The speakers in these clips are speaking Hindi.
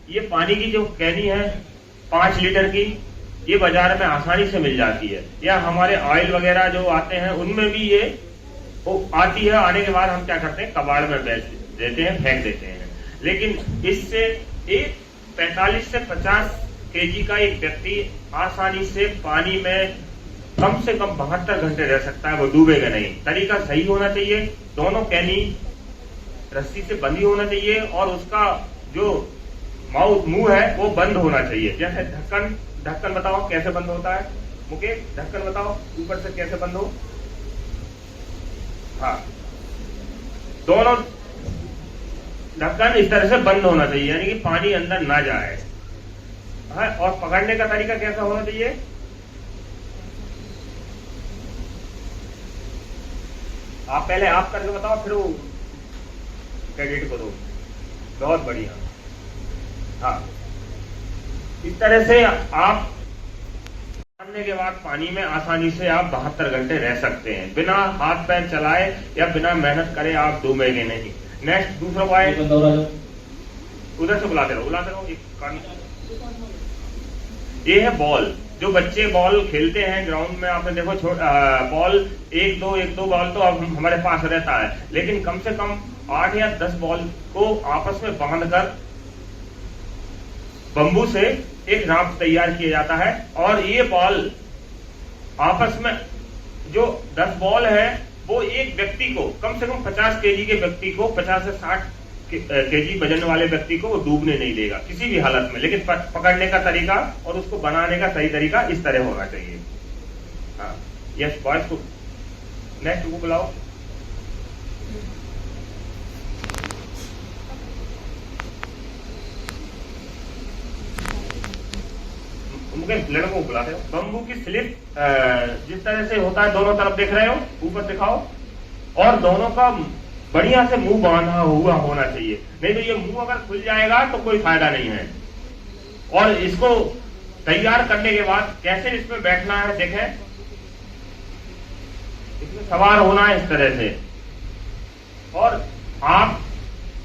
ये पानी की जो कैनी है 5 लीटर की, ये बाजार में आसानी से मिल जाती है, या हमारे ऑयल वगैरह जो आते हैं उनमें भी ये आती है। आने के बाद हम क्या करते हैं, कबाड़ में बेच देते हैं, फेंक देते हैं। लेकिन इससे एक 45 से 50 केजी का एक व्यक्ति आसानी से पानी में कम से कम 72 घंटे रह सकता है, वो डूबेगा नहीं। तरीका सही होना चाहिए, दोनों कैनी रस्सी से बंधी होना चाहिए और उसका जो मुंह है वो बंद होना चाहिए। जैसे ढक्कन बताओ कैसे बंद होता है मुकेश, ढक्कन बताओ ऊपर से कैसे बंद हो। हाँ, दोनों ढक्कन इस तरह से बंद होना चाहिए, यानी कि पानी अंदर ना जाए। हाँ, और पकड़ने का तरीका कैसा होना चाहिए, आप पहले आप करके बताओ, फिर वो क्रेडिट को दो। बहुत बढ़िया। हाँ, इस तरह से आप करने के बाद पानी में आसानी से आप 72 घंटे रह सकते हैं, बिना हाथ पैर चलाए या बिना मेहनत करे आप डूबेंगे नहीं। नेक्स्ट दूसरा उपाय, उधर से बुलाते रहो ये है बॉल। जो बच्चे बॉल खेलते हैं ग्राउंड में, आपने देखो बॉल एक दो बॉल तो अब हमारे पास रहता है, लेकिन कम से कम 8 या 10 बॉल को आपस में बांधकर बंबू से एक राफ्ट तैयार किया जाता है। और ये बॉल आपस में, जो 10 बॉल है वो एक व्यक्ति को, कम से कम 50 केजी के व्यक्ति को, 50 से 60 केजी वजन वाले व्यक्ति को वो डूबने नहीं देगा किसी भी हालत में। लेकिन पकड़ने का तरीका और उसको बनाने का सही तरीका इस तरह होना चाहिए। हाँ, यस बॉयज को नेक्स्ट को बुलाओ। लड़कों को बुलाते हो। बंबू की स्लिप जिस तरह से होता है, दोनों तरफ देख रहे हो, ऊपर दिखाओ, और दोनों का बढ़िया से मुंह बांधा हुआ होना चाहिए, नहीं तो ये मुंह अगर खुल जाएगा तो कोई फायदा नहीं है। और इसको तैयार करने के बाद कैसे इसमें बैठना है, देखें, इसमें सवार होना है इस तरह से, और आप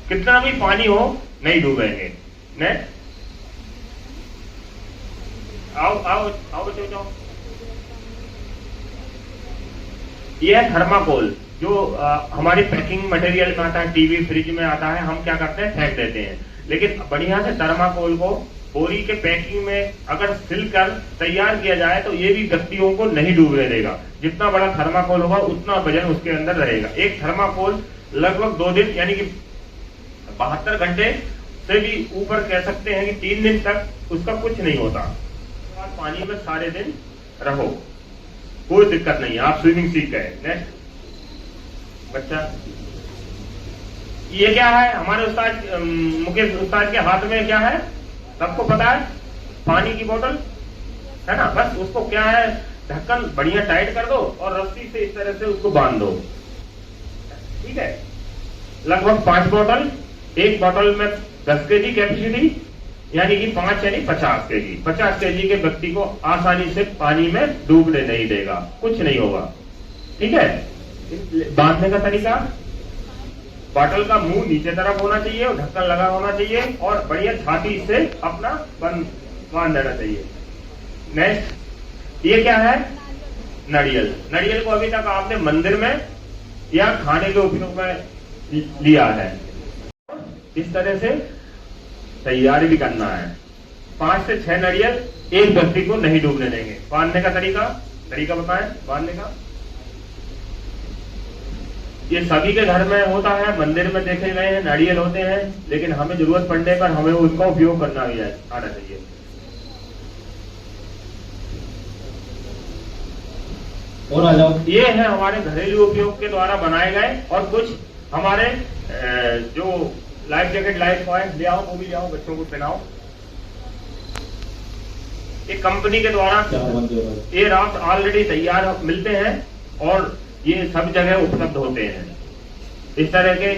कितना भी पानी हो नहीं डूबेंगे। नेक्स्ट, आओ बच्चों जाओ। ये है थर्माकोल, जो हमारी पैकिंग मटेरियल में आता है, टीवी फ्रिज में आता है, हम क्या करते हैं, फेंक देते हैं। लेकिन बढ़िया से थर्माकोल को बोरी के पैकिंग में अगर सिल कर तैयार किया जाए तो ये भी व्यक्तियों को नहीं डूबने देगा। जितना बड़ा थर्माकोल होगा उतना वजन उसके अंदर रहेगा। एक थर्माकोल लगभग 2 दिन, यानी कि 72 घंटे से भी ऊपर कह सकते हैं कि 3 दिन तक उसका कुछ नहीं होता। पानी में सारे दिन रहो, कोई दिक्कत नहीं है, आप स्विमिंग सीख गए। नेक्स्ट बच्चा, ये क्या है, हमारे उस्ताद मुकेश उस्ताद के हाथ में क्या है, सबको पता है, पानी की बोतल है ना। बस उसको क्या है, ढक्कन बढ़िया टाइट कर दो और रस्सी से इस तरह से उसको बांध दो, ठीक है। लगभग 5 बोतल, एक बोतल में 10 केजी कैपेसिटी, यानी कि 5 यानी 50 केजी। 50 केजी के व्यक्ति को आसानी से पानी में डूबने नहीं देगा, कुछ नहीं होगा, ठीक है। बांधने का तरीका, बॉटल का मुंह नीचे तरफ होना चाहिए और ढक्कन लगा होना चाहिए, और बढ़िया छाती से अपना बांध देना चाहिए। नेक्स्ट, ये क्या है, नारियल। नारियल को अभी तक आपने मंदिर में या खाने के उपयोग में लिया है। इस तरह से तैयारी भी करना है। 5 से 6 नारियल एक व्यक्ति को नहीं डूबने देंगे। बांधने का तरीका बताएं बांधने का। ये सभी के घर में होता है, मंदिर में देखे गए हैं नारियल होते हैं, लेकिन हमें जरूरत पड़ने पर हमें उनका उपयोग करना भी आना चाहिए। और आ जाओ, ये है हमारे घरेलू उपयोग के द्वारा बनाए गए, और कुछ हमारे जो लाइफ जैकेट, लाइफ पॉइंट ले आओ, वो भी ले आओ, बच्चों को पहनाओ। एक कंपनी के द्वारा ये राफ्ट ऑलरेडी तैयार मिलते हैं और ये सब जगह उपलब्ध होते हैं। इस तरह के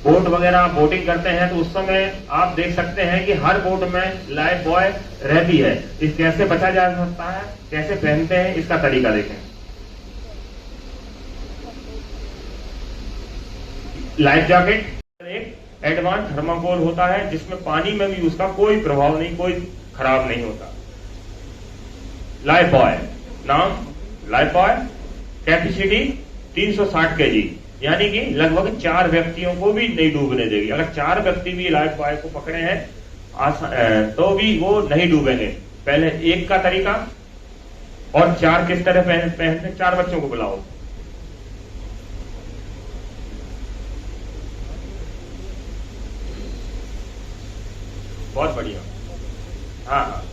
बोट वगैरह बोटिंग करते हैं तो उस समय आप देख सकते हैं कि हर बोट में लाइफ बॉय रहती है। इस कैसे बचा जा सकता है, कैसे पहनते हैं, इसका तरीका देखें। लाइफ जैकेट, एक एडवांस थर्माकोल होता है जिसमें पानी में भी उसका कोई प्रभाव नहीं, कोई खराब नहीं होता। लाइफबॉय, नाम लाइफबॉय, कैपेसिटी 360 केजी, यानी कि लगभग 4 व्यक्तियों को भी नहीं डूबने देगी। अगर 4 व्यक्ति भी लाइफबॉय को पकड़े हैं तो भी वो नहीं डूबेंगे। पहले 1 का तरीका, और 4 किस तरह पहनते, 4 बच्चों को बुलाओ। बहुत बढ़िया। हाँ हाँ,